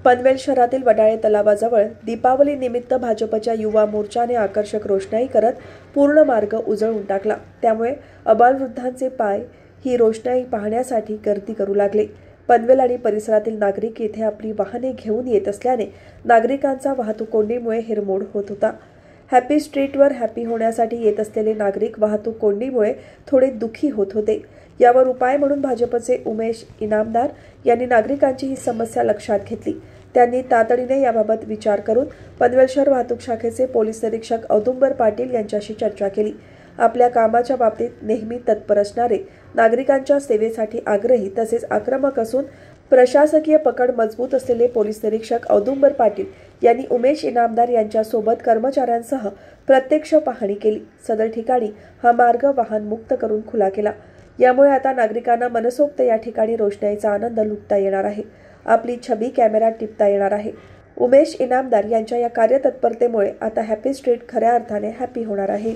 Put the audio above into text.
पनवेल शहरातील वडाळे तलावाजवळ दीपावली निमित्त भाजपच्या युवा मोर्चाने आकर्षक रोषणाई करत पूर्ण मार्ग उजळून टाकला। त्यामुळे अबालवृद्धांचे पाय ही रोषणाई पाहण्यासाठी गर्दी करू लागले। पनवेल आणि परिसरातील नागरिक येथे आपली वाहने घेऊन येत असल्याने नागरिकांचा वाहतूक कोंडीमुळे हिरमोड होत होता। हॅपी स्ट्रीटवर हॅपी होण्यासाठी येत असलेले नागरिक वाहतूक कोंडीमुळे थोडे दुःखी होत होते। यावर उपाय म्हणून भाजपचे उमेश इनामदार यांनी नागरिकांची ही समस्या लक्षात घेतली। त्यांनी तातडीने याबाबत विचार करून पनवेल शहर वाहतूक शाखेचे पोलीस निरीक्षक औदुंबर पाटील यांच्याशी चर्चा केली। आपल्या कामाच्या बाबतीत नेहमी तत्पर असणारे, नागरिकांच्या सेवेसाठी आग्रही तसेच आक्रमक असून प्रशासकीय पकड मजबूत असलेले पोलीस निरीक्षक औदुंबर पाटील यांनी उमेश इनामदार यांच्यासोबत कर्मचाऱ्यांसह प्रत्यक्ष पाहणी केली। सदर ठिकाणी हा मार्ग वाहन मुक्त करून खुला केला। यामुळे आता नागरिकांना मनसोक्त या ठिकाणी रोषणाईचा आनंद लुटता येणार आहे। आपली छबी कॅमेऱ्यात टिपता येणार आहे। उमेश इनामदार यांच्या या कार्यतत्परतेमुळे आता हॅपी स्ट्रीट खऱ्या अर्थाने हॅपी होणार आहे।